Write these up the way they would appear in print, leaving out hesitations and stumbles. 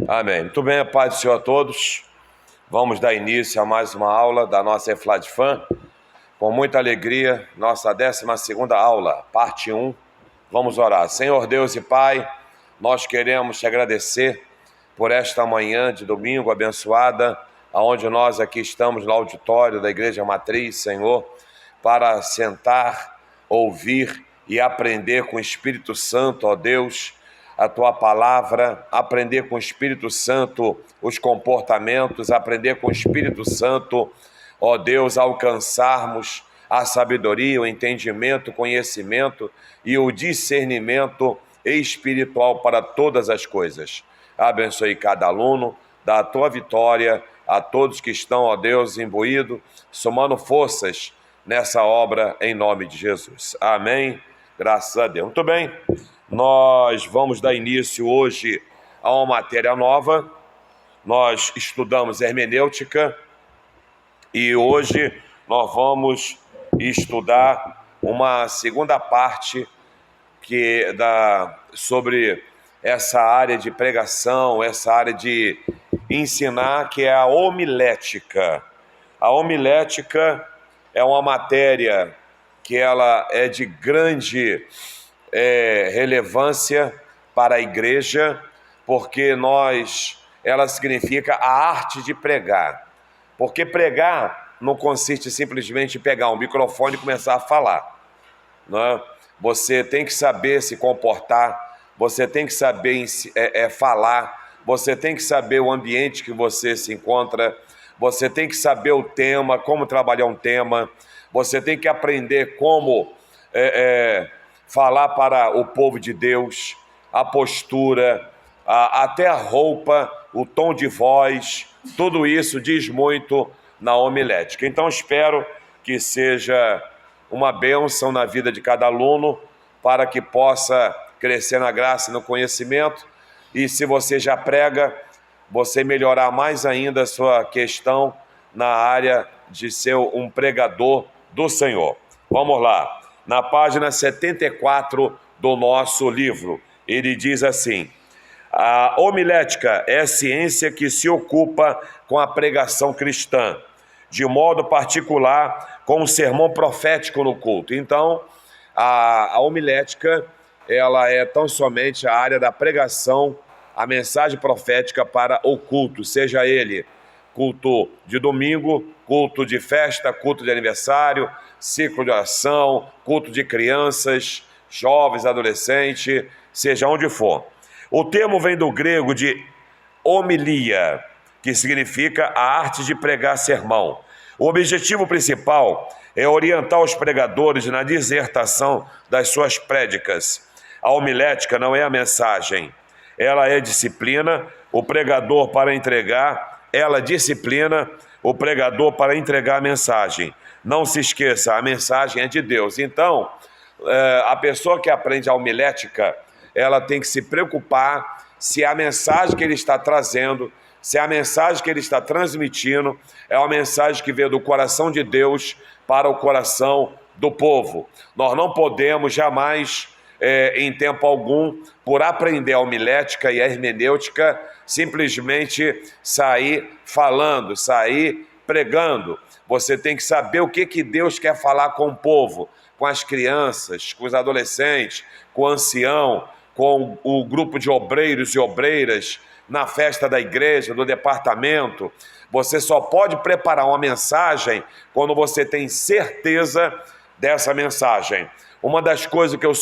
Amém. Muito bem, a paz do Senhor a todos. Vamos dar início a mais uma aula da nossa Efladifam. Com muita alegria, nossa 12ª aula, parte 1. Vamos orar. Senhor Deus e Pai, nós queremos te agradecer por esta manhã de domingo abençoada, onde nós aqui estamos no auditório da Igreja Matriz, Senhor, para sentar, ouvir e aprender com o Espírito Santo, ó Deus, a Tua Palavra, aprender com o Espírito Santo os comportamentos, aprender com o Espírito Santo, ó Deus, alcançarmos a sabedoria, o entendimento, o conhecimento e o discernimento espiritual para todas as coisas. Abençoe cada aluno, dá a Tua vitória a todos que estão, ó Deus, imbuídos, somando forças nessa obra, em nome de Jesus. Amém. Graças a Deus. Muito bem, nós vamos dar início hoje a uma matéria nova. Nós estudamos hermenêutica e hoje nós vamos estudar uma segunda parte sobre essa área de pregação, essa área de ensinar, que é a homilética. A homilética é uma matéria que ela é de grande relevância para a igreja, porque ela significa a arte de pregar. Porque pregar não consiste simplesmente em pegar um microfone e começar a falar, né? Você tem que saber se comportar, você tem que saber falar, você tem que saber o ambiente que você se encontra, você tem que saber o tema, como trabalhar um tema, você tem que aprender como falar para o povo de Deus, a postura, até a roupa, o tom de voz, tudo isso diz muito na homilética. Então espero que seja uma bênção na vida de cada aluno, para que possa crescer na graça e no conhecimento, e se você já prega, você melhorar mais ainda a sua questão na área de ser um pregador do Senhor. Vamos lá, na página 74 do nosso livro, ele diz assim: a homilética é a ciência que se ocupa com a pregação cristã, de modo particular com o sermão profético no culto. Então, a homilética, ela é tão somente a área da pregação, a mensagem profética para o culto, seja ele culto de domingo, culto de festa, culto de aniversário, ciclo de oração, culto de crianças, jovens, adolescentes, seja onde for. O termo vem do grego de homilia, que significa a arte de pregar sermão. O objetivo principal é orientar os pregadores na dissertação das suas prédicas. A homilética não é a mensagem, ela é disciplina. O pregador para entregar, ela disciplina o pregador para entregar a mensagem. Não se esqueça, a mensagem é de Deus. Então, a pessoa que aprende a homilética, ela tem que se preocupar se a mensagem que ele está trazendo, se a mensagem que ele está transmitindo é uma mensagem que veio do coração de Deus para o coração do povo. Nós não podemos jamais, em tempo algum, por aprender a homilética e a hermenêutica, simplesmente sair falando, sair pregando. Você tem que saber o que Deus quer falar com o povo, com as crianças, com os adolescentes, com o ancião, com o grupo de obreiros e obreiras, na festa da igreja, do departamento. Você só pode preparar uma mensagem quando você tem certeza dessa mensagem. Uma das coisas que eu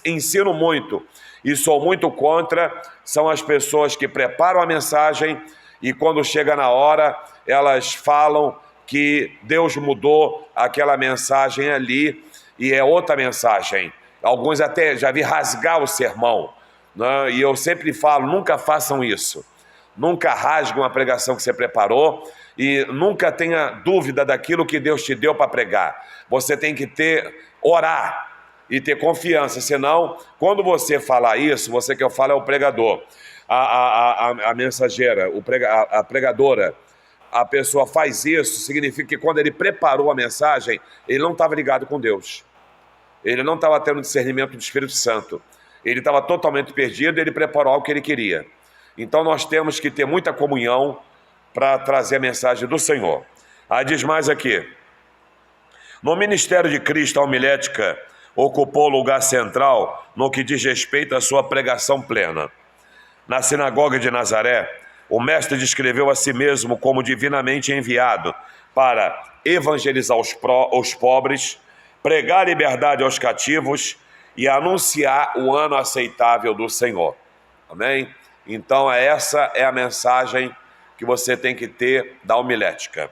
ensino muito e sou muito contra são as pessoas que preparam a mensagem e quando chega na hora elas falam que Deus mudou aquela mensagem ali e é outra mensagem. Alguns até já vi rasgar o sermão, né? E eu sempre falo, nunca façam isso. Nunca rasgue uma pregação que você preparou e nunca tenha dúvida daquilo que Deus te deu para pregar. Você tem que orar e ter confiança, senão, quando você falar isso, você que eu falo é o pregador, a mensageira, a pregadora, a pessoa faz isso, significa que quando ele preparou a mensagem, ele não estava ligado com Deus. Ele não estava tendo discernimento do Espírito Santo. ele estava totalmente perdido, ele preparou algo que ele queria. Então nós temos que ter muita comunhão para trazer a mensagem do Senhor. Aí diz mais aqui: no ministério de Cristo, a homilética ocupou lugar central no que diz respeito à sua pregação plena. Na sinagoga de Nazaré, o mestre descreveu a si mesmo como divinamente enviado para evangelizar os pobres, pregar liberdade aos cativos e anunciar o ano aceitável do Senhor. Amém? Então essa é a mensagem que você tem que ter da homilética.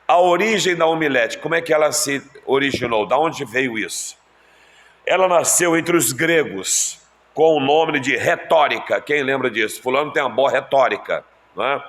A origem da homilética, como é que ela se originou? Da onde veio isso? Ela nasceu entre os gregos com o nome de retórica. Quem lembra disso? Fulano tem uma boa retórica, né?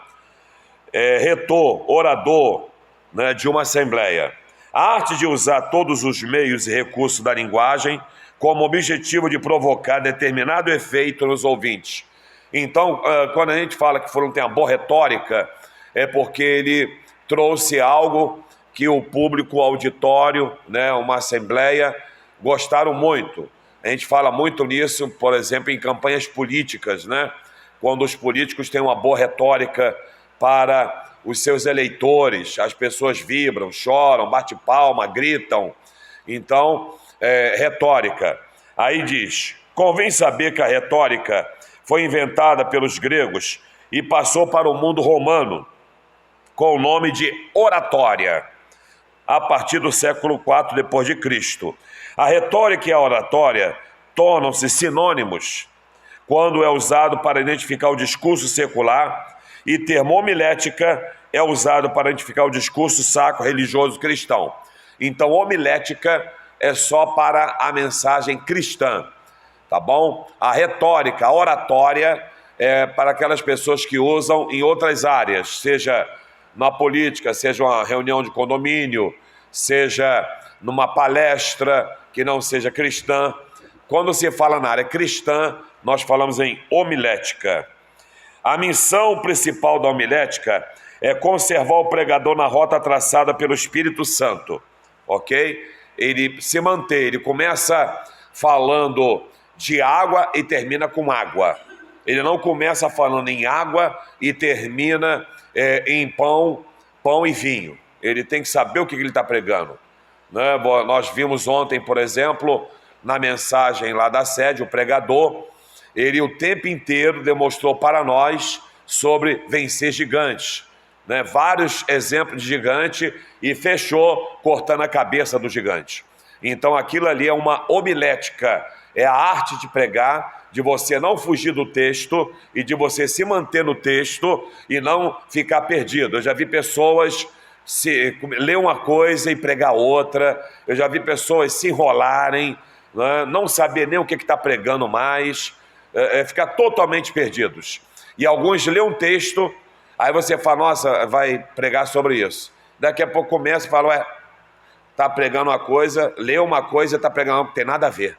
Retor, orador, né, de uma assembleia. A arte de usar todos os meios e recursos da linguagem como objetivo de provocar determinado efeito nos ouvintes. Então, quando a gente fala que fulano tem uma boa retórica, é porque ele trouxe algo que o público, o auditório, né, uma assembleia, gostaram muito. A gente fala muito nisso, por exemplo, em campanhas políticas, né? Quando os políticos têm uma boa retórica para os seus eleitores, as pessoas vibram, choram, bate palma, gritam. Então, retórica. Aí diz: convém saber que a retórica foi inventada pelos gregos e passou para o mundo romano com o nome de oratória, a partir do século IV depois de Cristo. A retórica e a oratória tornam-se sinônimos quando é usado para identificar o discurso secular, e termo homilética é usado para identificar o discurso sacro religioso cristão. Então, homilética é só para a mensagem cristã, tá bom? A retórica, a oratória é para aquelas pessoas que usam em outras áreas, seja na política, seja uma reunião de condomínio, seja numa palestra que não seja cristã. Quando se fala na área cristã, nós falamos em homilética. A missão principal da homilética é conservar o pregador na rota traçada pelo Espírito Santo, ok? Ele se mantém, ele começa falando de água e termina com água. Ele não começa falando em água e termina em pão e vinho. Ele tem que saber o que ele está pregando, né? Nós vimos ontem, por exemplo, na mensagem lá da sede, o pregador, ele o tempo inteiro demonstrou para nós sobre vencer gigantes, né? Vários exemplos de gigante, e fechou cortando a cabeça do gigante. Então aquilo ali é uma homilética, é a arte de pregar, de você não fugir do texto e de você se manter no texto e não ficar perdido. Eu já vi pessoas ler uma coisa e pregar outra, eu já vi pessoas se enrolarem, né? Não saber nem o que está pregando mais, ficar totalmente perdidos. E alguns lêem um texto, aí você fala: nossa, vai pregar sobre isso. Daqui a pouco começa e fala: está pregando uma coisa, lê uma coisa e está pregando algo que tem nada a ver.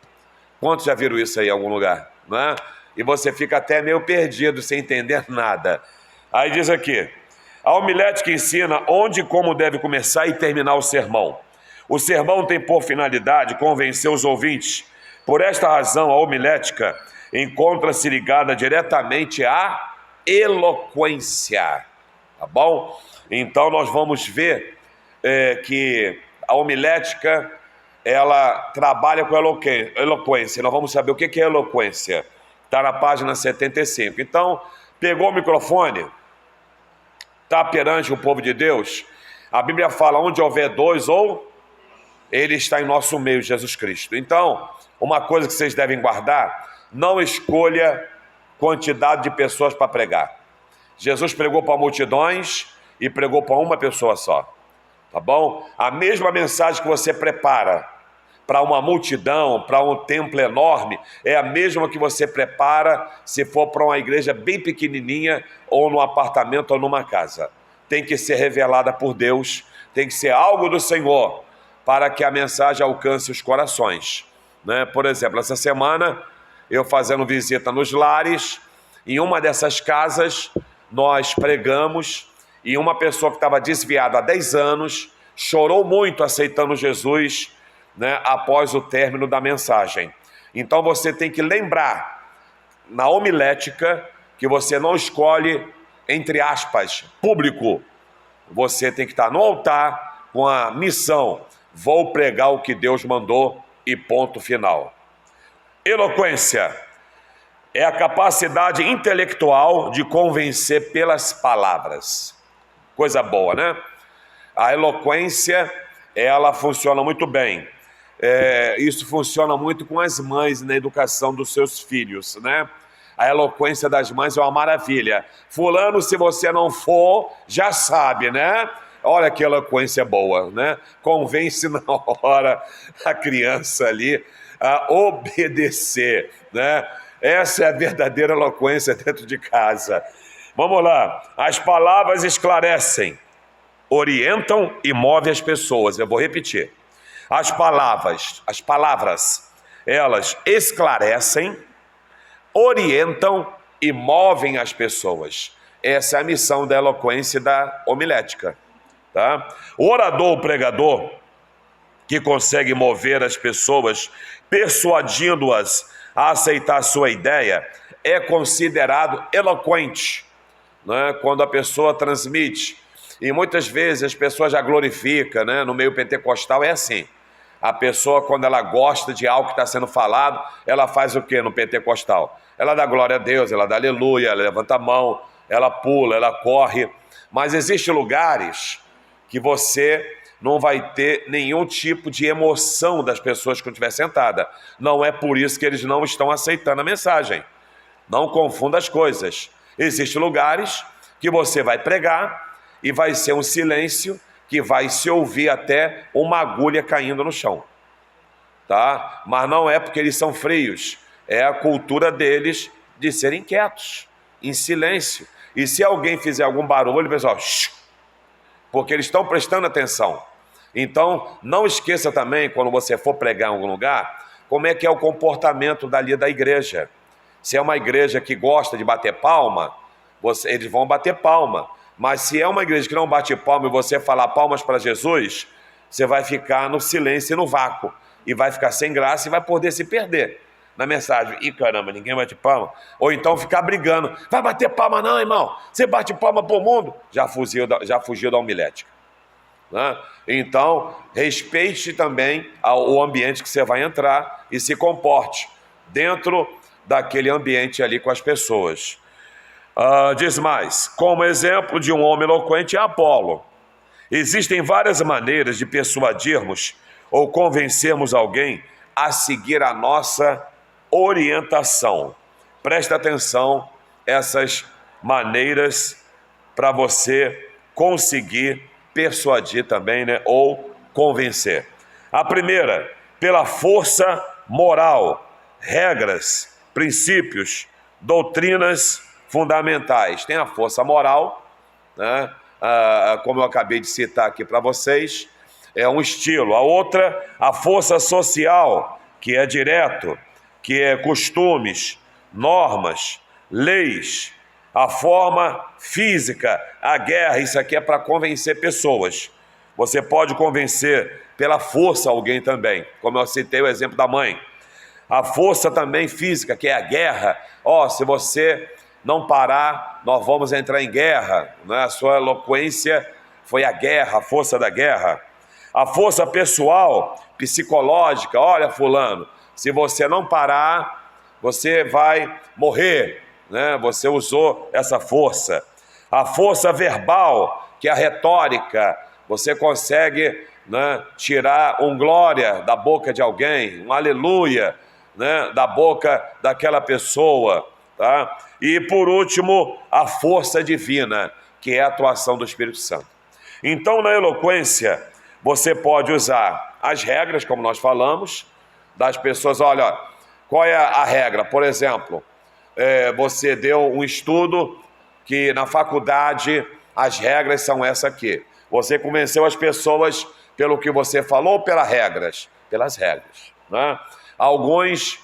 Quantos já viram isso aí em algum lugar? Né? E você fica até meio perdido, sem entender nada. Aí diz aqui: a homilética ensina onde e como deve começar e terminar o sermão. O sermão tem por finalidade convencer os ouvintes. Por esta razão, a homilética encontra-se ligada diretamente à eloquência. Tá bom? Então nós vamos ver que a homilética, ela trabalha com eloquência. Nós vamos saber o que é eloquência. Está na página 75. Então, pegou o microfone, está perante o povo de Deus. A Bíblia fala: onde houver dois ou... ele está em nosso meio, Jesus Cristo. Então, uma coisa que vocês devem guardar: não escolha quantidade de pessoas para pregar. Jesus pregou para multidões e pregou para uma pessoa só. Tá bom? A mesma mensagem que você prepara para uma multidão, para um templo enorme, é a mesma que você prepara se for para uma igreja bem pequenininha, ou num apartamento ou numa casa. Tem que ser revelada por Deus, tem que ser algo do Senhor, para que a mensagem alcance os corações, né? Por exemplo, essa semana, eu fazendo visita nos lares, em uma dessas casas, nós pregamos, e uma pessoa que estava desviada há 10 anos, chorou muito aceitando Jesus, né, após o término da mensagem. Então você tem que lembrar, na homilética, que você não escolhe, entre aspas, público. Você tem que estar no altar com a missão: vou pregar o que Deus mandou e ponto final. Eloquência é a capacidade intelectual de convencer pelas palavras. Coisa boa, né? A eloquência, ela funciona muito bem. Isso funciona muito com as mães na educação dos seus filhos, né? A eloquência das mães é uma maravilha. Fulano, se você não for, já sabe, né? Olha que eloquência boa, né? Convence na hora a criança ali a obedecer, né? Essa é a verdadeira eloquência dentro de casa. Vamos lá. As palavras esclarecem, orientam e movem as pessoas. Eu vou repetir. As palavras, elas esclarecem, orientam e movem as pessoas. Essa é a missão da eloquência e da homilética, tá? O orador, o pregador, que consegue mover as pessoas, persuadindo-as a aceitar a sua ideia, é considerado eloquente, né? Quando a pessoa transmite. E muitas vezes as pessoas já glorificam, né? No meio pentecostal é assim. A pessoa, quando ela gosta de algo que está sendo falado, ela faz o quê no pentecostal? Ela dá glória a Deus, ela dá aleluia, ela levanta a mão, ela pula, ela corre. Mas existem lugares que você não vai ter nenhum tipo de emoção das pessoas que estiver sentada. Não é por isso que eles não estão aceitando a mensagem. Não confunda as coisas. Existem lugares que você vai pregar e vai ser um silêncio que vai se ouvir até uma agulha caindo no chão, tá? Mas não é porque eles são frios, é a cultura deles de serem quietos, em silêncio. E se alguém fizer algum barulho, pessoal, porque eles estão prestando atenção. Então, não esqueça também, quando você for pregar em algum lugar, como é que é o comportamento dali da igreja. Se é uma igreja que gosta de bater palma, eles vão bater palma. Mas se é uma igreja que não bate palma e você falar palmas para Jesus, você vai ficar no silêncio e no vácuo. E vai ficar sem graça e vai poder se perder na mensagem. Ih, caramba, ninguém bate palma. Ou então ficar brigando. Vai bater palma não, irmão. Você bate palma pro mundo. Já fugiu da homilética, né? Então, respeite também o ambiente que você vai entrar e se comporte dentro daquele ambiente ali com as pessoas. Diz mais, como exemplo de um homem eloquente é Apolo. Existem várias maneiras de persuadirmos ou convencermos alguém a seguir a nossa orientação. Presta atenção essas maneiras para você conseguir persuadir também, né? Ou convencer. A primeira, pela força moral, regras, princípios, doutrinas fundamentais. Tem a força moral, né? Como eu acabei de citar aqui para vocês, é um estilo. A outra, a força social, que é direto, que é costumes, normas, leis. A forma física, a guerra, isso aqui é para convencer pessoas. Você pode convencer pela força alguém também, como eu citei o exemplo da mãe. A força também física, que é a guerra. Se você não parar, nós vamos entrar em guerra, né? A sua eloquência foi a guerra, a força da guerra. A força pessoal, psicológica, olha fulano, se você não parar, você vai morrer, né? Você usou essa força. A força verbal, que é a retórica, você consegue, né, tirar um glória da boca de alguém, um aleluia, né, da boca daquela pessoa, tá? E por último, a força divina, que é a atuação do Espírito Santo. Então, na eloquência, você pode usar as regras, como nós falamos, das pessoas. Olha, qual é a regra? Por exemplo, você deu um estudo que na faculdade as regras são essa aqui. Você convenceu as pessoas pelo que você falou ou pelas regras? Pelas regras, né? Alguns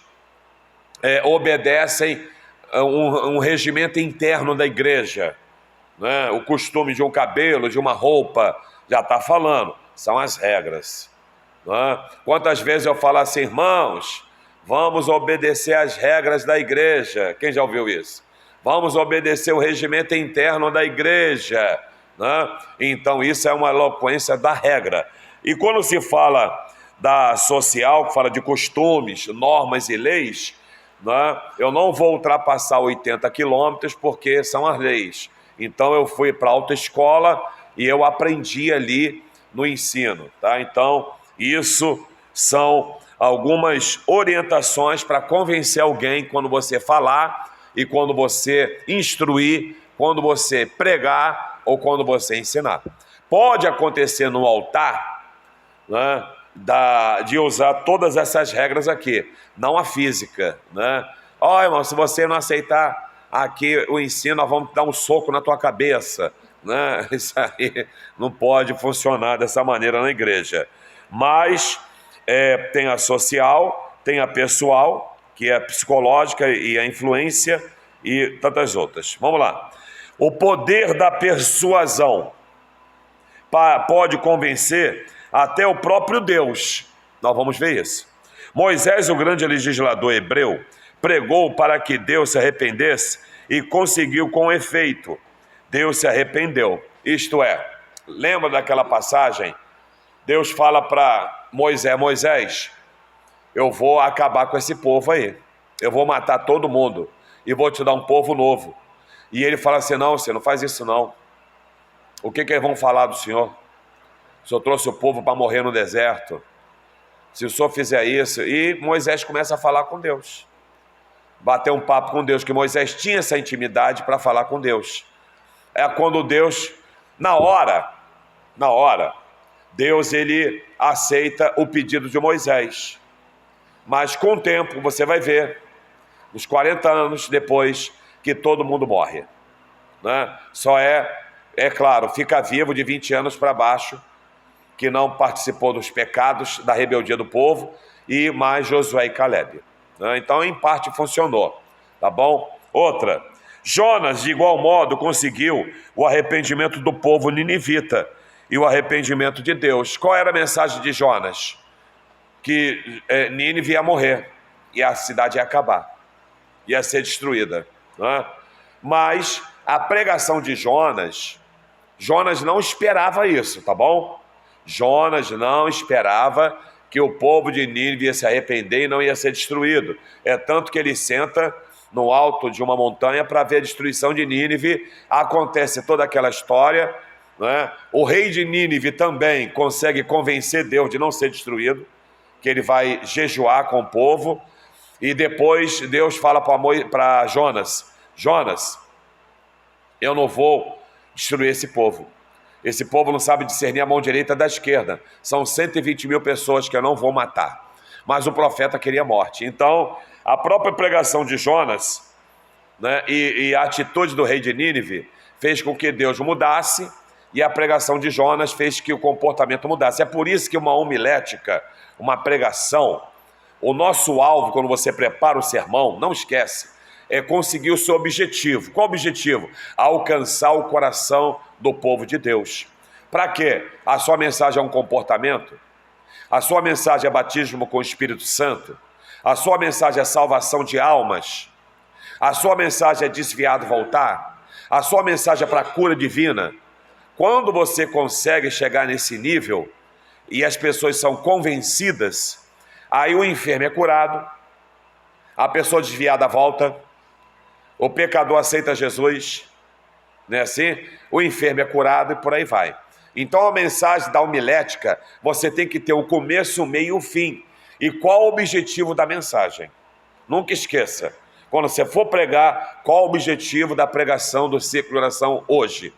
obedecem um regimento interno da igreja, né? O costume de um cabelo, de uma roupa, já está falando, são as regras, né? Quantas vezes eu falo assim, irmãos, Vamos obedecer às regras da igreja. Quem já ouviu isso? Vamos obedecer o regimento interno da igreja, né? Então isso é uma eloquência da regra. E quando se fala da social, que fala de costumes, normas e leis, né? Eu não vou ultrapassar 80 quilômetros porque são as leis. Então eu fui para a autoescola e eu aprendi ali no ensino, tá? Então isso são algumas orientações para convencer alguém quando você falar e quando você instruir, quando você pregar ou quando você ensinar. Pode acontecer no altar, né, de usar todas essas regras aqui, não a física, né? Ó, irmão, se você não aceitar aqui o ensino, nós vamos dar um soco na tua cabeça, né? Isso aí não pode funcionar dessa maneira na igreja. Mas tem a social, tem a pessoal, que é a psicológica e a influência e tantas outras. Vamos lá. O poder da persuasão pode convencer até o próprio Deus. Nós vamos ver isso. Moisés, o grande legislador hebreu, pregou para que Deus se arrependesse e conseguiu com efeito. Deus se arrependeu. Isto é, lembra daquela passagem? Deus fala para Moisés: Moisés, eu vou acabar com esse povo aí. Eu vou matar todo mundo e vou te dar um povo novo. E ele fala assim: não, você não faz isso não. O que eles vão falar do Senhor? O Senhor trouxe o povo para morrer no deserto. Se o Senhor fizer isso... E Moisés começa a falar com Deus. Bater um papo com Deus, que Moisés tinha essa intimidade para falar com Deus. É quando Deus, na hora, Deus ele aceita o pedido de Moisés. Mas com o tempo você vai ver, nos 40 anos depois, que todo mundo morre, né? Só é claro, fica vivo de 20 anos para baixo, que não participou dos pecados da rebeldia do povo, e mais Josué e Calebe, né? Então em parte funcionou, tá bom? Outra, Jonas de igual modo conseguiu o arrependimento do povo ninivita e o arrependimento de Deus. Qual era a mensagem de Jonas? Que Nínive ia morrer e a cidade ia acabar, ia ser destruída, né? Mas a pregação de Jonas não esperava isso, tá bom? Jonas não esperava que o povo de Nínive ia se arrepender e não ia ser destruído. É tanto que ele senta no alto de uma montanha para ver a destruição de Nínive. Acontece toda aquela história, né? O rei de Nínive também consegue convencer Deus de não ser destruído, que ele vai jejuar com o povo, e depois Deus fala para Jonas: Jonas, eu não vou destruir esse povo. Esse povo não sabe discernir a mão direita da esquerda. São 120 mil pessoas que eu não vou matar. Mas o profeta queria morte. Então, a própria pregação de Jonas, né, e a atitude do rei de Nínive fez com que Deus mudasse, e a pregação de Jonas fez que o comportamento mudasse. É por isso que uma homilética, uma pregação, o nosso alvo, quando você prepara o sermão, não esquece, é conseguir o seu objetivo. Qual o objetivo? Alcançar o coração do povo de Deus. Para quê? A sua mensagem é um comportamento? A sua mensagem é batismo com o Espírito Santo? A sua mensagem é salvação de almas? A sua mensagem é desviado voltar? A sua mensagem é para cura divina? Quando você consegue chegar nesse nível e as pessoas são convencidas, aí o enfermo é curado, a pessoa desviada volta, o pecador aceita Jesus, não é assim? O enfermo é curado e por aí vai. Então a mensagem da homilética, você tem que ter o começo, o meio e o fim. E qual o objetivo da mensagem? Nunca esqueça, quando você for pregar, qual o objetivo da pregação do ciclo de oração hoje?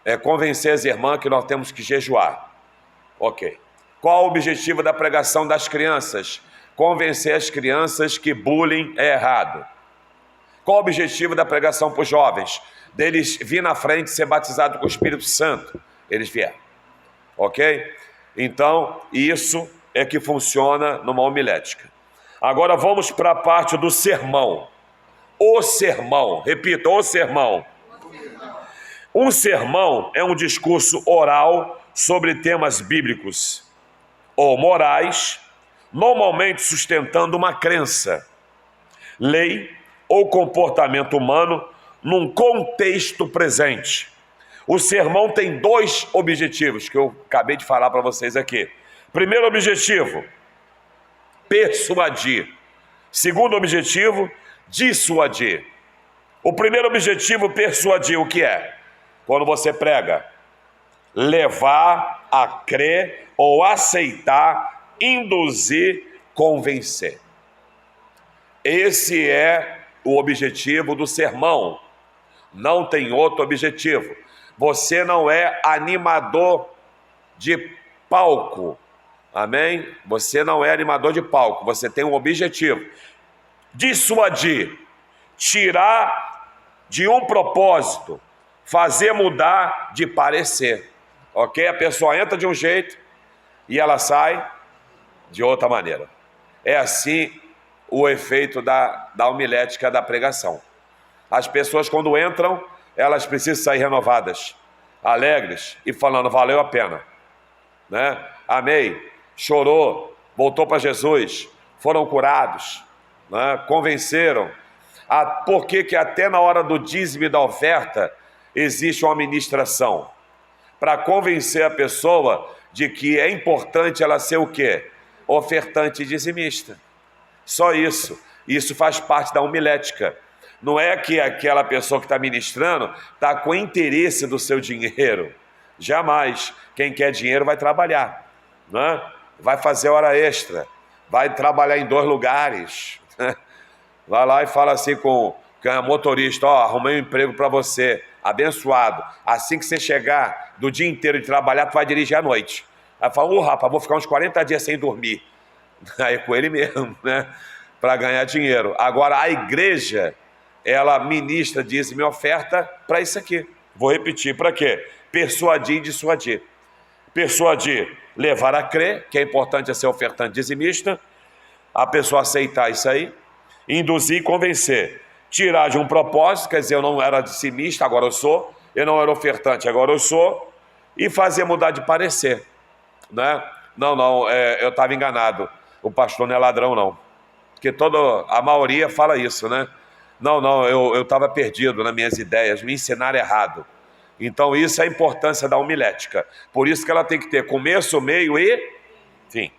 É convencer as irmãs que nós temos que jejuar. Ok. Qual o objetivo da pregação das crianças? Convencer as crianças que bullying é errado. Qual o objetivo da pregação para os jovens? Deles vir na frente e ser batizado com o Espírito Santo. Eles vieram. Ok? Então, isso é que funciona numa homilética. Agora vamos para a parte do sermão. O sermão. Repita, o sermão. Um sermão é um discurso oral sobre temas bíblicos ou morais, normalmente sustentando uma crença, lei ou comportamento humano num contexto presente. O sermão tem 2 objetivos que eu acabei de falar para vocês aqui. Primeiro objetivo, persuadir. Segundo objetivo, dissuadir. O primeiro objetivo, persuadir, o que é? Quando você prega, levar a crer ou aceitar, induzir, convencer. Esse é o objetivo do sermão. Não tem outro objetivo. Você não é animador de palco. Amém? Você não é animador de palco. Você tem um objetivo. Dissuadir. Tirar de um propósito. Fazer mudar de parecer. Ok? A pessoa entra de um jeito e ela sai de outra maneira. É assim o efeito da homilética da pregação. As pessoas, quando entram, elas precisam sair renovadas, alegres e falando, valeu a pena, né? Amei, chorou, voltou para Jesus, foram curados, né? Convenceram. Por que até na hora do dízimo e da oferta existe uma ministração? Para convencer a pessoa de que é importante ela ser o quê? Ofertante e dizimista. Só isso. Isso faz parte da homilética. Não é que aquela pessoa que está ministrando está com interesse do seu dinheiro. Jamais. Quem quer dinheiro vai trabalhar, né? Vai fazer hora extra, vai trabalhar em 2 lugares. Vai lá e fala assim com o motorista, arrumei um emprego para você, abençoado. Assim que você chegar do dia inteiro de trabalhar, tu vai dirigir à noite. Aí fala, rapaz, vou ficar uns 40 dias sem dormir. Aí com ele mesmo, né? Para ganhar dinheiro. Agora a igreja, ela ministra dízimo e oferta para isso aqui. Vou repetir, para quê? Persuadir e dissuadir. Persuadir, levar a crer, que é importante ser ofertante dizimista, a pessoa aceitar isso aí, induzir e convencer. Tirar de um propósito, quer dizer, eu não era dizimista, agora eu sou, eu não era ofertante, agora eu sou, e fazer mudar de parecer, né? Não, eu estava enganado, o pastor não é ladrão não, porque a maioria fala isso, né? Não, eu estava perdido nas minhas ideias, me ensinaram errado. Então isso é a importância da homilética. Por isso que ela tem que ter começo, meio e fim.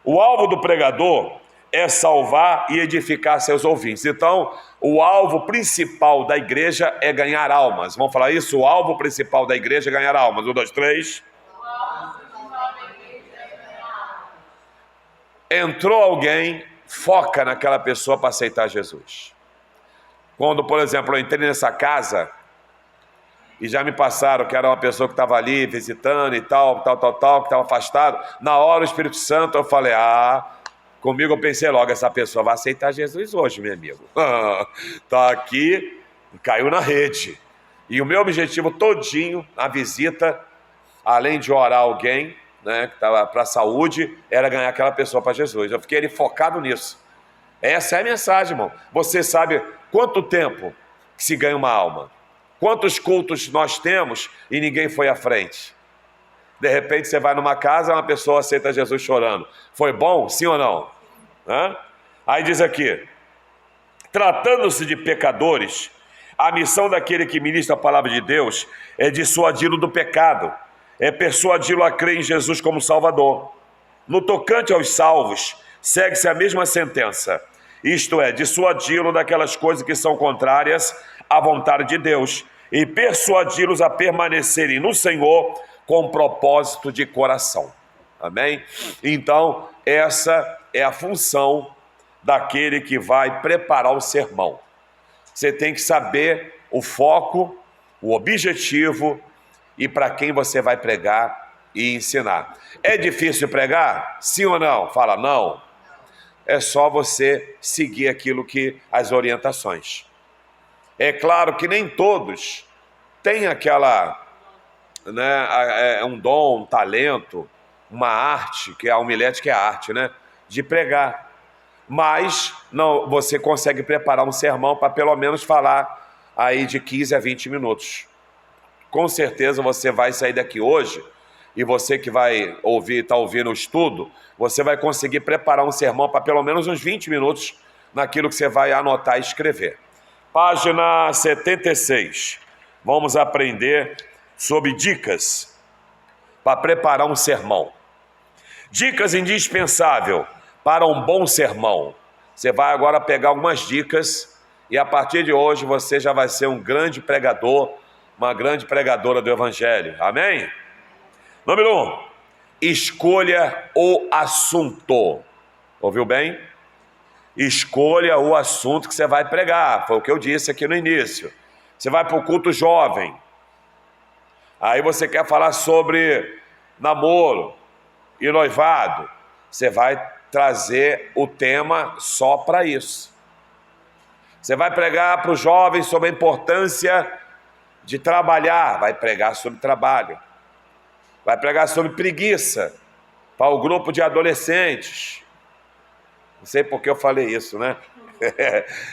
O alvo do pregador é salvar e edificar seus ouvintes. Então, o alvo principal da igreja é ganhar almas. Vamos falar isso? O alvo principal da igreja é ganhar almas. 1, 2, 3. Entrou alguém, foca naquela pessoa para aceitar Jesus. Quando, por exemplo, eu entrei nessa casa e já me passaram que era uma pessoa que estava ali visitando e tal, que estava afastado, na hora o Espírito Santo, eu falei, comigo eu pensei logo, essa pessoa vai aceitar Jesus hoje, meu amigo. Tá aqui, caiu na rede. E o meu objetivo todinho na visita, além de orar alguém, né, que estava para a saúde, era ganhar aquela pessoa para Jesus. Eu fiquei ali focado nisso. Essa é a mensagem, irmão. Você sabe quanto tempo que se ganha uma alma? Quantos cultos nós temos e ninguém foi à frente? De repente você vai numa casa, uma pessoa aceita Jesus chorando. Foi bom? Sim ou não? Aí diz aqui, tratando-se de pecadores, a missão daquele que ministra a palavra de Deus é dissuadi-lo do pecado, é persuadi-lo a crer em Jesus como Salvador. No tocante aos salvos, segue-se a mesma sentença, isto é, dissuadi-lo daquelas coisas que são contrárias à vontade de Deus e persuadi-los a permanecerem no Senhor com propósito de coração. Amém? Então, essa é a função daquele que vai preparar o sermão. Você tem que saber o foco, o objetivo e para quem você vai pregar e ensinar. É difícil pregar? Sim ou não? Fala, não. É só você seguir aquilo que as orientações. É claro que nem todos têm aquela, né, um dom, um talento, uma arte, que a homilética é a arte, né, de pregar. Mas não, você consegue preparar um sermão para pelo menos falar aí de 15 a 20 minutos. Com certeza você vai sair daqui hoje e você que vai ouvir, está ouvindo o estudo, você vai conseguir preparar um sermão para pelo menos uns 20 minutos naquilo que você vai anotar e escrever. Página 76. Vamos aprender sobre dicas para preparar um sermão. Dicas indispensáveis para um bom sermão. Você vai agora pegar algumas dicas e a partir de hoje você já vai ser um grande pregador, uma grande pregadora do Evangelho. Amém? Número 1. Escolha o assunto. Ouviu bem? Escolha o assunto que você vai pregar. Foi o que eu disse aqui no início. Você vai para o culto jovem. Aí você quer falar sobre namoro e noivado. Você vai trazer o tema só para isso. Você vai pregar para os jovens sobre a importância de trabalhar. Vai pregar sobre trabalho. Vai pregar sobre preguiça para o grupo de adolescentes. Não sei por que eu falei isso, né?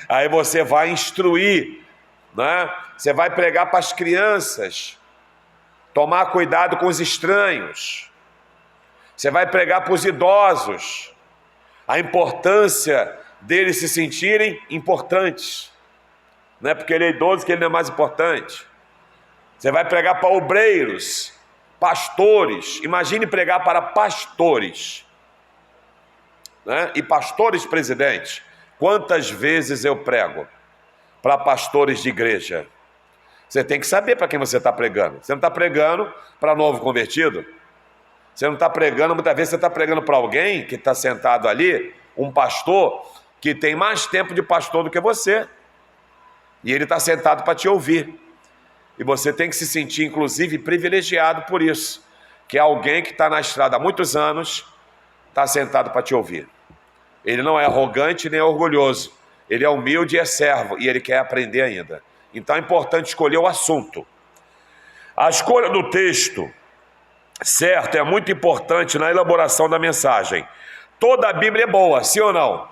Aí você vai instruir, né? Você vai pregar para as crianças, tomar cuidado com os estranhos. Você vai pregar para os idosos, a importância deles se sentirem importantes. Não é porque ele é idoso que ele não é mais importante. Você vai pregar para obreiros, pastores. Imagine pregar para pastores, né? E pastores presidentes. Quantas vezes eu prego para pastores de igreja? Você tem que saber para quem você está pregando. Você não está pregando para novo convertido. Você não está pregando, muitas vezes você está pregando para alguém que está sentado ali, um pastor que tem mais tempo de pastor do que você. E ele está sentado para te ouvir. E você tem que se sentir, inclusive, privilegiado por isso. Que é alguém que está na estrada há muitos anos, está sentado para te ouvir. Ele não é arrogante nem orgulhoso. Ele é humilde e é servo. E ele quer aprender ainda. Então é importante escolher o assunto. A escolha do texto certo é muito importante na elaboração da mensagem. Toda a Bíblia é boa, sim ou não?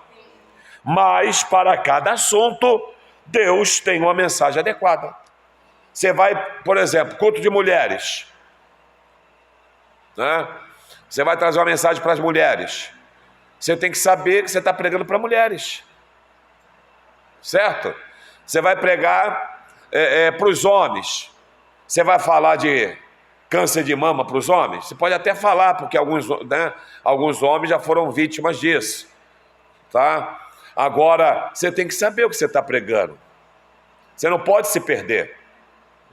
Mas para cada assunto, Deus tem uma mensagem adequada. Você vai, por exemplo, culto de mulheres, né? Você vai trazer uma mensagem para as mulheres. Você tem que saber que você está pregando para mulheres, certo? Você vai pregar para os homens. Você vai falar de câncer de mama para os homens? Você pode até falar, porque alguns homens já foram vítimas disso, tá? Agora, você tem que saber o que você está pregando. Você não pode se perder,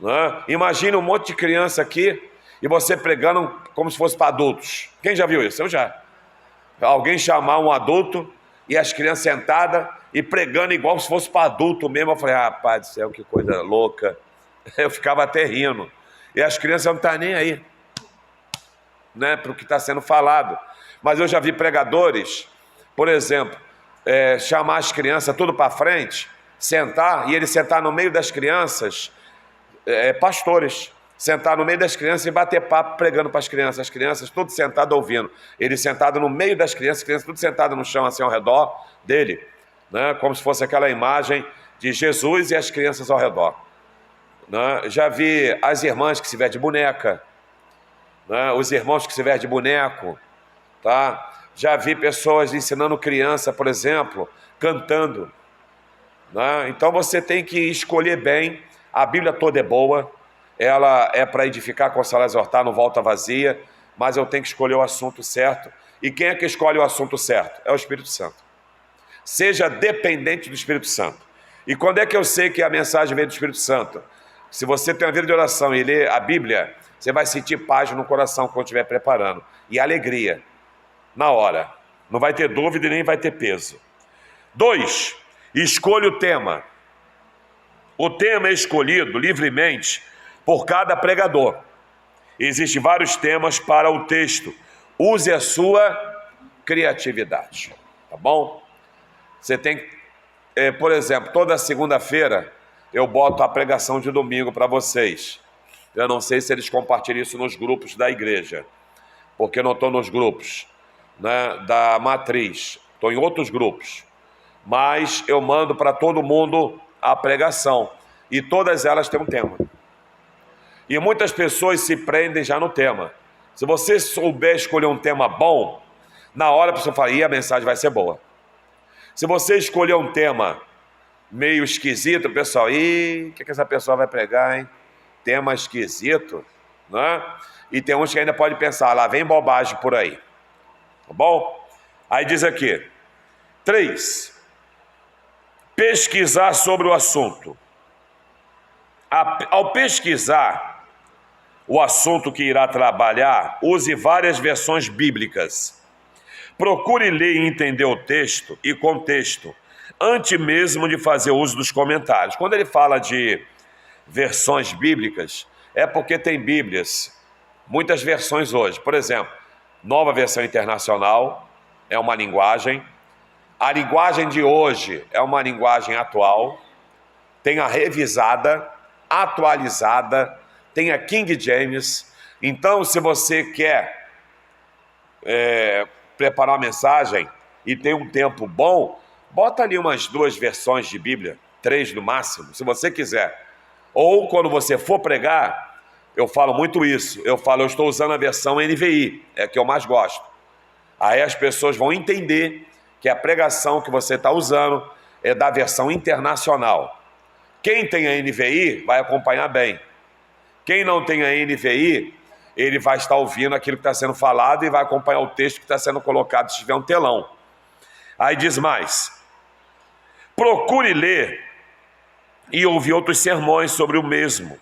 né? Imagina um monte de criança aqui e você pregando como se fosse para adultos. Quem já viu isso? Eu já. Alguém chamar um adulto e as crianças sentadas e pregando igual se fosse para adulto mesmo. Eu falei, rapaz do céu, que coisa louca. Eu ficava até rindo. E as crianças não estão nem aí, né, para o que está sendo falado. Mas eu já vi pregadores, por exemplo, chamar as crianças tudo para frente, sentar, e ele sentar no meio das crianças, pastores, sentar no meio das crianças e bater papo pregando para as crianças tudo sentado ouvindo. Ele sentado no meio das crianças tudo sentado no chão assim ao redor dele, né, como se fosse aquela imagem de Jesus e as crianças ao redor. Né? Já vi as irmãs que se vestem de boneca, né? Os irmãos que se vestem de boneco, tá? Já vi pessoas ensinando criança, por exemplo, cantando, né? Então você tem que escolher bem. A Bíblia toda é boa, ela é para edificar, consolar, exortar, não volta vazia, mas eu tenho que escolher o assunto certo. E quem é que escolhe o assunto certo? É o Espírito Santo. Seja dependente do Espírito Santo. E quando é que eu sei que a mensagem vem do Espírito Santo? Se você tem uma vida de oração e lê a Bíblia, você vai sentir paz no coração quando estiver preparando. E alegria, na hora. Não vai ter dúvida e nem vai ter peso. 2, escolha o tema. O tema é escolhido livremente por cada pregador. Existem vários temas para o texto. Use a sua criatividade, tá bom? Você tem, por exemplo, toda segunda-feira eu boto a pregação de domingo para vocês. Eu não sei se eles compartilham isso nos grupos da igreja, porque eu não estou nos grupos, né, da matriz, estou em outros grupos. Mas eu mando para todo mundo a pregação, e todas elas têm um tema. E muitas pessoas se prendem já no tema. Se você souber escolher um tema bom, na hora a pessoa fala, a mensagem vai ser boa. Se você escolher um tema meio esquisito, pessoal, o que essa pessoa vai pregar, hein? Tema esquisito, né? E tem uns que ainda pode pensar, lá vem bobagem por aí. Tá bom? Aí diz aqui, 3. Pesquisar sobre o assunto. Ao pesquisar o assunto que irá trabalhar, use várias versões bíblicas. Procure ler e entender o texto e contexto, antes mesmo de fazer uso dos comentários. Quando ele fala de versões bíblicas, é porque tem Bíblias, muitas versões hoje. Por exemplo, Nova Versão Internacional é uma linguagem. A linguagem de hoje é uma linguagem atual. Tem a revisada, atualizada, tem a King James. Então, se você quer preparar uma mensagem e tem um tempo bom, bota ali umas 2 versões de Bíblia, 3 no máximo, se você quiser. Ou quando você for pregar, eu falo muito isso, eu estou usando a versão NVI, é a que eu mais gosto. Aí as pessoas vão entender que a pregação que você está usando é da versão internacional. Quem tem a NVI vai acompanhar bem. Quem não tem a NVI, ele vai estar ouvindo aquilo que está sendo falado e vai acompanhar o texto que está sendo colocado se tiver um telão. Aí diz mais, procure ler e ouvir outros sermões sobre o mesmo.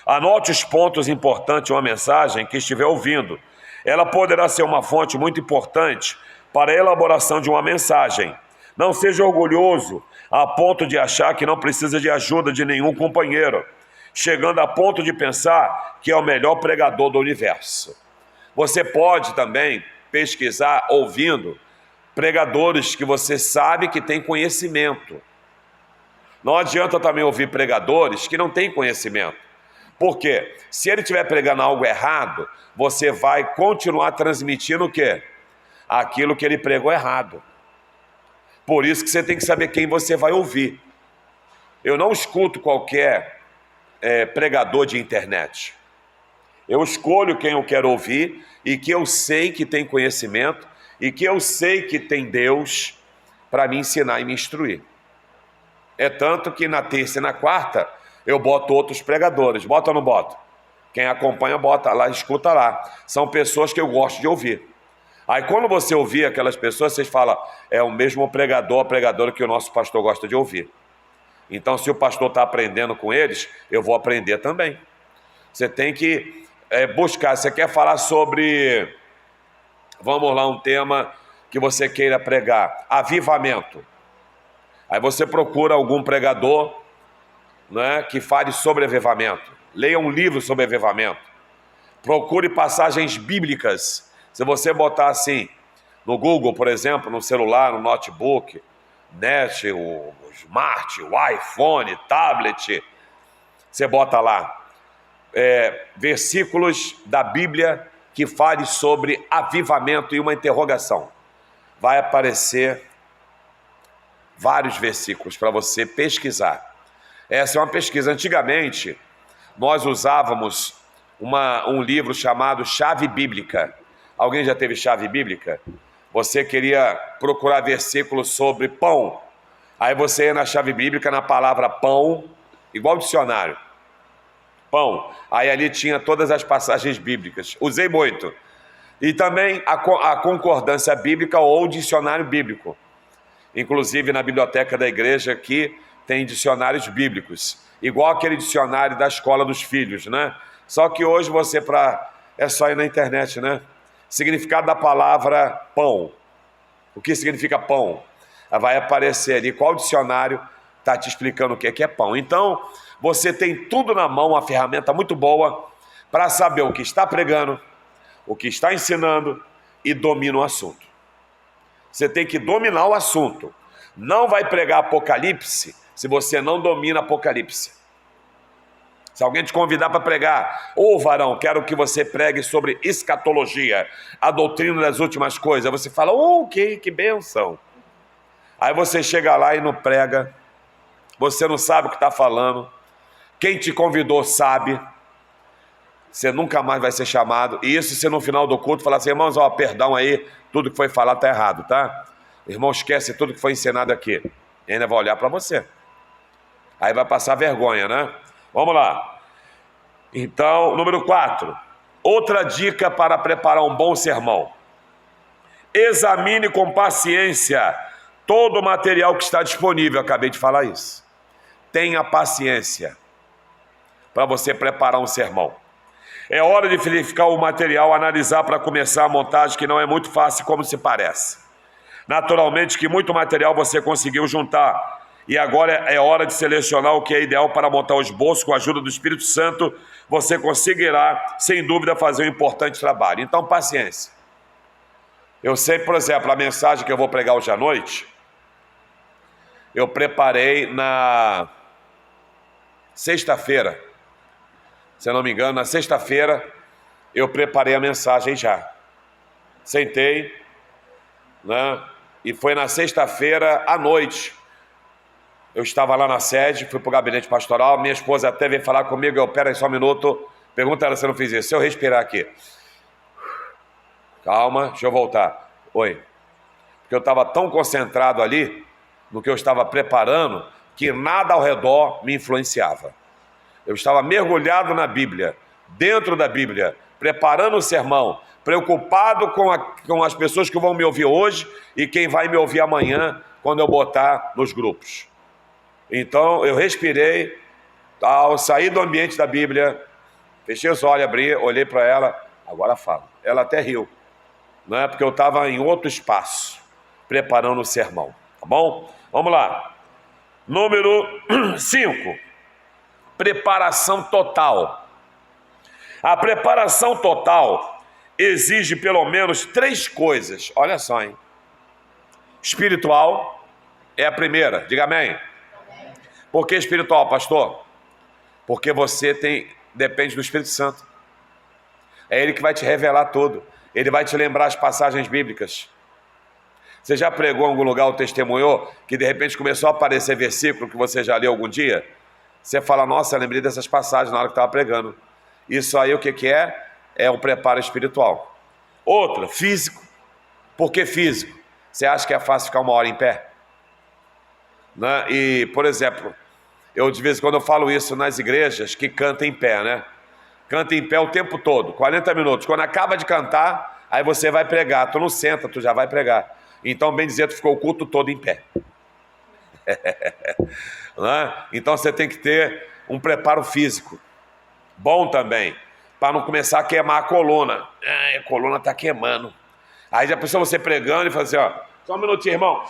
Anote os pontos importantes de uma mensagem que estiver ouvindo. Ela poderá ser uma fonte muito importante para a elaboração de uma mensagem. Não seja orgulhoso a ponto de achar que não precisa de ajuda de nenhum companheiro, chegando a ponto de pensar que é o melhor pregador do universo. Você pode também pesquisar ouvindo pregadores que você sabe que tem conhecimento. Não adianta também ouvir pregadores que não têm conhecimento. Por quê? Se ele estiver pregando algo errado, você vai continuar transmitindo o quê? Aquilo que ele pregou errado. Por isso que você tem que saber quem você vai ouvir. Eu não escuto qualquer pregador de internet. Eu escolho quem eu quero ouvir e que eu sei que tem conhecimento e que eu sei que tem Deus para me ensinar e me instruir. É tanto que na terça e na quarta eu boto outros pregadores. Bota ou não boto? Quem acompanha bota lá, escuta lá. São pessoas que eu gosto de ouvir. Aí quando você ouvir aquelas pessoas, vocês falam, é o mesmo pregador, a pregadora que o nosso pastor gosta de ouvir. Então se o pastor está aprendendo com eles, eu vou aprender também. Você tem que buscar, você quer falar sobre, vamos lá, um tema que você queira pregar, avivamento. Aí você procura algum pregador, né, que fale sobre avivamento. Leia um livro sobre avivamento. Procure passagens bíblicas. Se você botar assim, no Google, por exemplo, no celular, no notebook, net, o smart, o iPhone, tablet, você bota lá, versículos da Bíblia que fale sobre avivamento e uma interrogação. Vai aparecer vários versículos para você pesquisar. Essa é uma pesquisa. Antigamente, nós usávamos um livro chamado Chave Bíblica. Alguém já teve chave bíblica? Você queria procurar versículos sobre pão. Aí você ia na chave bíblica, na palavra pão, igual dicionário. Pão. Aí ali tinha todas as passagens bíblicas. Usei muito. E também a concordância bíblica ou dicionário bíblico. Inclusive na biblioteca da igreja aqui tem dicionários bíblicos. Igual aquele dicionário da escola dos filhos, né? Só que hoje você é só ir na internet, né? Significado da palavra pão. O que significa pão? Vai aparecer ali qual dicionário está te explicando o que é pão. Então, você tem tudo na mão, uma ferramenta muito boa para saber o que está pregando, o que está ensinando e domina o assunto. Você tem que dominar o assunto. Não vai pregar Apocalipse se você não domina Apocalipse. Se alguém te convidar para pregar, varão, quero que você pregue sobre escatologia, a doutrina das últimas coisas. Você fala, que bênção. Aí você chega lá e não prega, você não sabe o que está falando, quem te convidou sabe, você nunca mais vai ser chamado. E isso se no final do culto falar assim, irmãos, ó, perdão aí, tudo que foi falado está errado, tá? Irmão, esquece tudo que foi ensinado aqui. E ainda vai olhar para você. Aí vai passar vergonha, né? Vamos lá. Então, número 4. Outra dica para preparar um bom sermão. Examine com paciência todo o material que está disponível. Eu acabei de falar isso. Tenha paciência para você preparar um sermão. É hora de verificar o material, analisar para começar a montagem, que não é muito fácil como se parece. Naturalmente que muito material você conseguiu juntar, e agora é hora de selecionar o que é ideal para montar o esboço. Com a ajuda do Espírito Santo, você conseguirá, sem dúvida, fazer um importante trabalho. Então, paciência. Eu sei, por exemplo, a mensagem que eu vou pregar hoje à noite, eu preparei na sexta-feira. Se eu não me engano, na sexta-feira eu preparei a mensagem já. Sentei, né? E foi na sexta-feira à noite. Eu estava lá na sede, fui para o gabinete pastoral, minha esposa até veio falar comigo, pera aí só um minuto, pergunta ela se eu não fiz isso. Se eu respirar aqui. Calma, deixa eu voltar. Oi. Porque eu estava tão concentrado ali, no que eu estava preparando, que nada ao redor me influenciava. Eu estava mergulhado na Bíblia, dentro da Bíblia, preparando o sermão, preocupado com as pessoas que vão me ouvir hoje e quem vai me ouvir amanhã, quando eu botar nos grupos. Então eu respirei, saí do ambiente da Bíblia, fechei os olhos, abri, olhei para ela, agora falo. Ela até riu, não é? Porque eu estava em outro espaço, preparando o sermão, tá bom? Vamos lá. Número 5. Preparação total. A preparação total exige pelo menos 3 coisas. Olha só, hein? Espiritual é a primeira. Diga amém. Por que espiritual, pastor? Porque você depende do Espírito Santo. É Ele que vai te revelar tudo. Ele vai te lembrar as passagens bíblicas. Você já pregou em algum lugar ou testemunhou que de repente começou a aparecer versículo que você já leu algum dia? Você fala, nossa, eu lembrei dessas passagens na hora que estava pregando. Isso aí o que é? É um preparo espiritual. Outra, físico. Por que físico? Você acha que é fácil ficar 1 hora em pé? Né? E, por exemplo, eu de vez em quando eu falo isso nas igrejas que cantam em pé, né? Canta em pé o tempo todo, 40 minutos. Quando acaba de cantar, aí você vai pregar. Tu não senta, tu já vai pregar. Então, bem dizer, tu ficou o culto todo em pé. Então você tem que ter um preparo físico bom também, para não começar a queimar a coluna. A coluna está queimando. Aí já pensou você pregando e fala assim, ó, só um minutinho, irmão.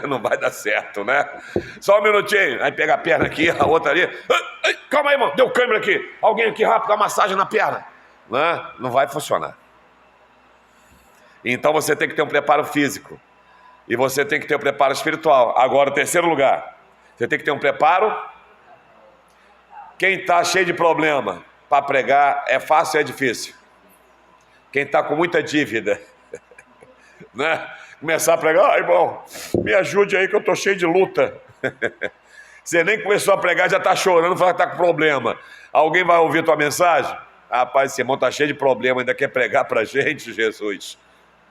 Não vai dar certo, né? Só um minutinho. Aí pega a perna aqui, a outra ali. Calma aí, irmão, deu câimbra aqui. Alguém aqui rápido, dá massagem na perna. Não vai funcionar. Então você tem que ter um preparo físico. E você tem que ter um preparo espiritual. Agora, o terceiro lugar, você tem que ter um preparo. Quem está cheio de problema para pregar, é fácil ou é difícil? Quem está com muita dívida, né? Começar a pregar, irmão, me ajude aí que eu estou cheio de luta. Você nem começou a pregar, já está chorando, fala que está com problema. Alguém vai ouvir tua mensagem? Rapaz, esse irmão está cheio de problema, ainda quer pregar para a gente, Jesus.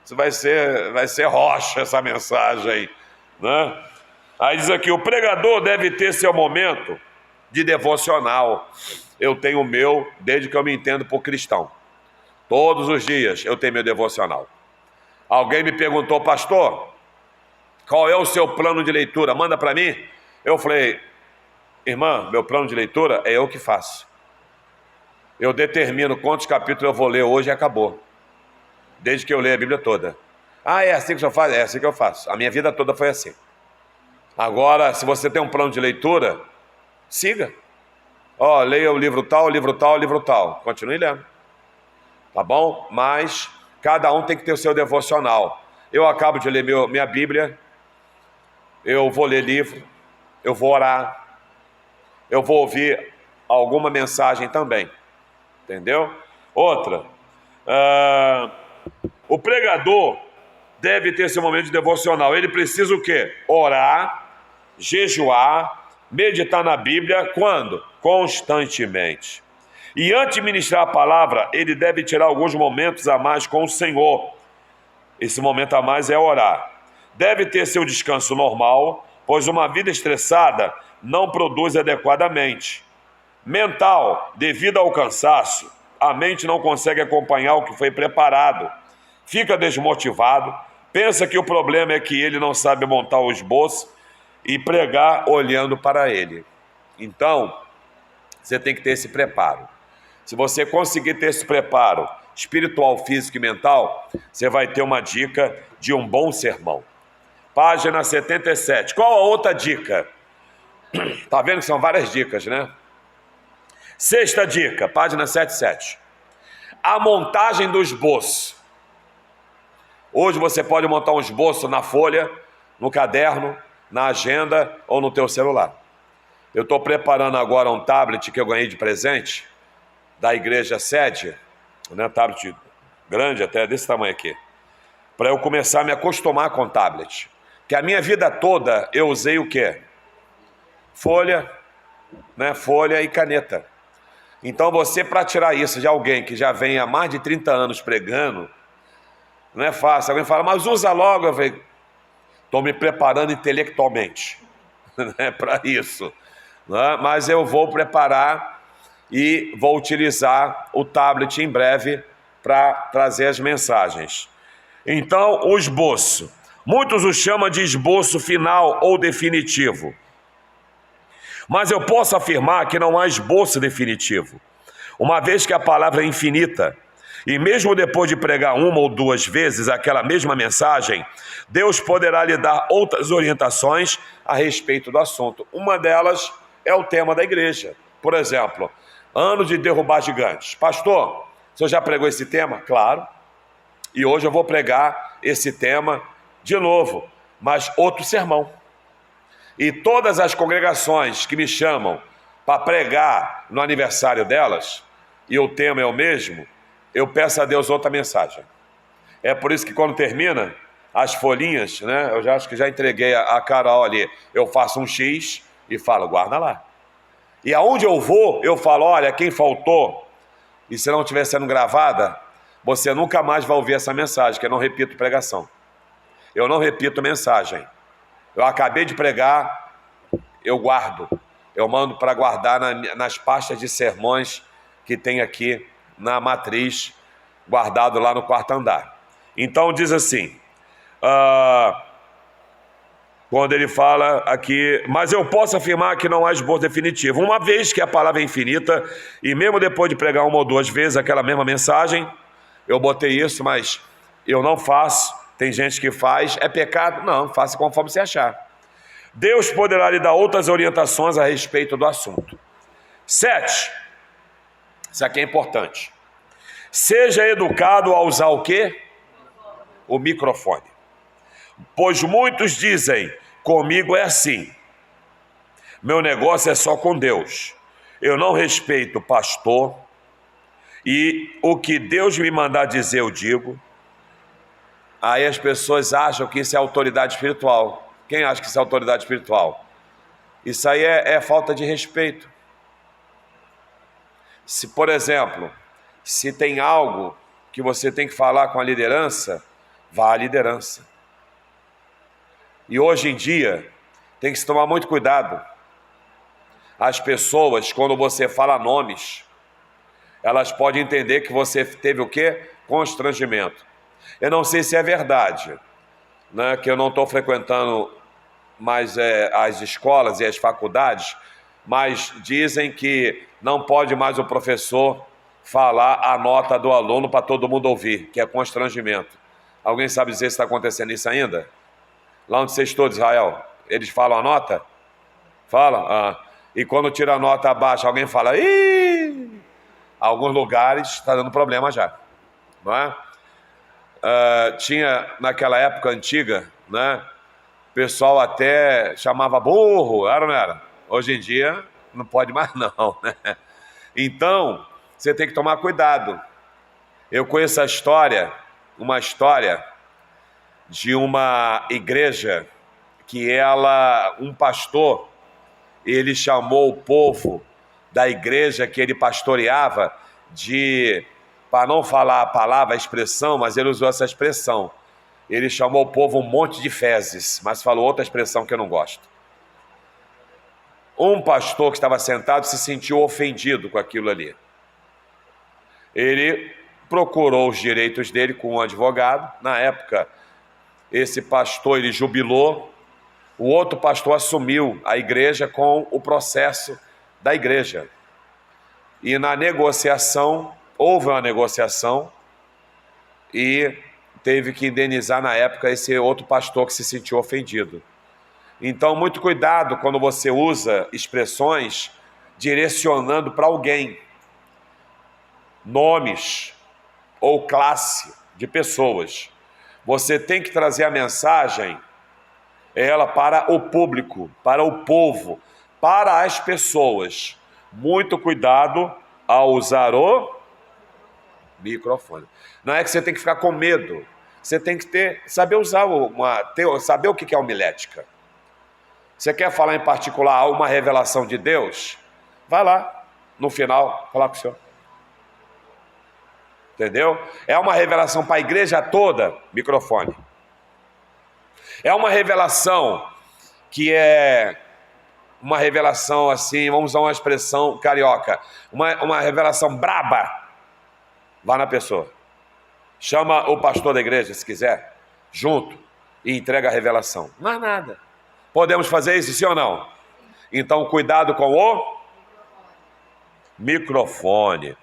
Isso vai ser rocha essa mensagem, né? Aí diz aqui, o pregador deve ter seu momento de devocional. Eu tenho o meu desde que eu me entendo por cristão. Todos os dias eu tenho meu devocional. Alguém me perguntou, pastor, qual é o seu plano de leitura? Manda para mim. Eu falei, irmã, meu plano de leitura é eu que faço. Eu determino quantos capítulos eu vou ler hoje e acabou. Desde que eu leio a Bíblia toda. É assim que o senhor faz? É assim que eu faço. A minha vida toda foi assim. Agora, se você tem um plano de leitura, siga. Leia o livro tal, livro tal, livro tal. Continue lendo. Tá bom? Mas cada um tem que ter o seu devocional. Eu acabo de ler minha Bíblia. Eu vou ler livro. Eu vou orar. Eu vou ouvir alguma mensagem também. Entendeu? Outra. O pregador deve ter seu momento de devocional. Ele precisa o quê? Orar, jejuar, meditar na Bíblia. Quando? Constantemente. E antes de ministrar a palavra, ele deve tirar alguns momentos a mais com o Senhor. Esse momento a mais é orar. Deve ter seu descanso normal, pois uma vida estressada não produz adequadamente. Mental, devido ao cansaço, a mente não consegue acompanhar o que foi preparado. Fica desmotivado, pensa que o problema é que ele não sabe montar o esboço e pregar olhando para ele. Então, você tem que ter esse preparo. Se você conseguir ter esse preparo espiritual, físico e mental, você vai ter uma dica de um bom sermão. Página 77. Qual a outra dica? Tá vendo que são várias dicas, né? Sexta dica, página 77. A montagem do esboço. Hoje você pode montar um esboço na folha, no caderno, na agenda ou no teu celular. Eu estou preparando agora um tablet que eu ganhei de presente da igreja sede, né, tablet grande, até desse tamanho aqui, para eu começar a me acostumar com o tablet. Que a minha vida toda eu usei o quê? Folha, né, folha e caneta. Então você, para tirar isso de alguém que já vem há mais de 30 anos pregando, não é fácil. Alguém fala, mas usa logo. Eu falei, estou me preparando intelectualmente, né, para isso. Né? Mas eu vou preparar e vou utilizar o tablet em breve para trazer as mensagens. Então, o esboço. Muitos o chamam de esboço final ou definitivo. Mas eu posso afirmar que não há esboço definitivo, uma vez que a palavra é infinita. E mesmo depois de pregar uma ou duas vezes aquela mesma mensagem, Deus poderá lhe dar outras orientações a respeito do assunto. Uma delas é o tema da igreja. Por exemplo, ano de derrubar gigantes. Pastor, o senhor já pregou esse tema? Claro. E hoje eu vou pregar esse tema de novo, mas outro sermão. E todas as congregações que me chamam para pregar no aniversário delas, e o tema é o mesmo, eu peço a Deus outra mensagem. É por isso que quando termina as folhinhas, né, eu já acho que já entreguei a Carol ali, eu faço um X e falo, guarda lá. E aonde eu vou, eu falo, olha, quem faltou, e se não estiver sendo gravada, você nunca mais vai ouvir essa mensagem, que eu não repito pregação. Eu não repito mensagem. Eu acabei de pregar, eu guardo. Eu mando para guardar nas pastas de sermões que tem aqui na matriz, guardado lá no quarto andar. Então diz assim, quando ele fala aqui, mas eu posso afirmar que não há esboço definitivo, uma vez que a palavra é infinita, e mesmo depois de pregar uma ou duas vezes aquela mesma mensagem, eu botei isso, mas eu não faço. Tem gente que faz, é pecado? Não, faça conforme você achar. Deus poderá lhe dar outras orientações a respeito do assunto. 7. Isso aqui é importante. Seja educado a usar o quê? O microfone. Pois muitos dizem, comigo é assim. Meu negócio é só com Deus. Eu não respeito pastor. E o que Deus me mandar dizer, eu digo. Aí as pessoas acham que isso é autoridade espiritual. Quem acha que isso é autoridade espiritual? Isso aí é falta de respeito. Se, por exemplo, se tem algo que você tem que falar com a liderança, vá à liderança. E hoje em dia, tem que se tomar muito cuidado. As pessoas, quando você fala nomes, elas podem entender que você teve o quê? Constrangimento. Eu não sei se é verdade, né, que eu não estou frequentando mais as escolas e as faculdades, mas dizem que não pode mais o professor falar a nota do aluno para todo mundo ouvir, que é constrangimento. Alguém sabe dizer se está acontecendo isso ainda? Lá onde vocês estão, Israel, eles falam a nota? Falam? E quando tira a nota abaixo, alguém fala, ih! Alguns lugares está dando problema já, não é? Tinha naquela época antiga, né? O pessoal até chamava burro, era ou não era? Hoje em dia não pode mais não, né? Então, você tem que tomar cuidado. Eu conheço uma história de uma igreja que um pastor, ele chamou o povo da igreja que ele pastoreava, para não falar a palavra, a expressão, mas ele usou essa expressão. Ele chamou o povo um monte de fezes, mas falou outra expressão que eu não gosto. Um pastor que estava sentado se sentiu ofendido com aquilo ali. Ele procurou os direitos dele com um advogado. Na época, esse pastor, ele jubilou. O outro pastor assumiu a igreja com o processo da igreja. E na negociação, houve uma negociação e teve que indenizar na época esse outro pastor que se sentiu ofendido. Então, muito cuidado quando você usa expressões direcionando para alguém, nomes ou classe de pessoas. Você tem que trazer a mensagem, ela para o público, para o povo, para as pessoas. Muito cuidado ao usar o microfone. Não é que você tem que ficar com medo, você tem que saber usar saber o que é homilética. Você quer falar em particular uma revelação de Deus? Vai lá, no final, falar com o senhor. Entendeu? É uma revelação para a igreja toda, microfone. É uma revelação que é uma revelação assim, vamos usar uma expressão carioca, uma revelação braba. Vá na pessoa. Chama o pastor da igreja, se quiser, junto, e entrega a revelação. Não é nada. Podemos fazer isso, sim ou não? Então, cuidado com o microfone.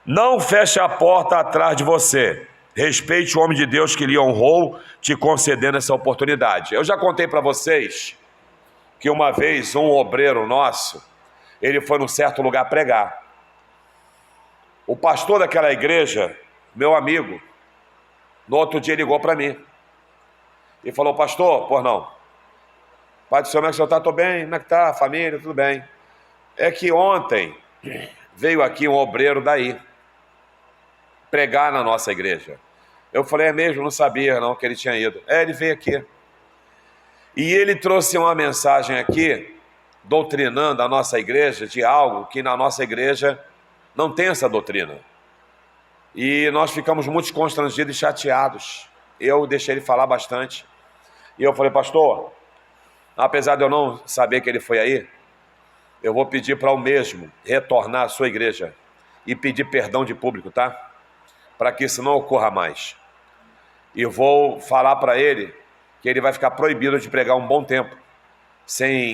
Não feche a porta atrás de você. Respeite o homem de Deus que lhe honrou, te concedendo essa oportunidade. Eu já contei para vocês que uma vez um obreiro nosso, ele foi num certo lugar pregar. O pastor daquela igreja, meu amigo, no outro dia ligou para mim e falou: pastor, por não. Pai do Senhor, como é que o senhor está? Estou bem, como é que está? A família, tudo bem. É que ontem veio aqui um obreiro daí pregar na nossa igreja. Eu falei: é mesmo? Não sabia não que ele tinha ido. Ele veio aqui. E ele trouxe uma mensagem aqui, doutrinando a nossa igreja de algo que na nossa igreja não tem essa doutrina. E nós ficamos muito constrangidos e chateados. Eu deixei ele falar bastante. E eu falei: pastor, apesar de eu não saber que ele foi aí, eu vou pedir para o mesmo retornar à sua igreja e pedir perdão de público, tá? Para que isso não ocorra mais. E vou falar para ele que ele vai ficar proibido de pregar um bom tempo, sem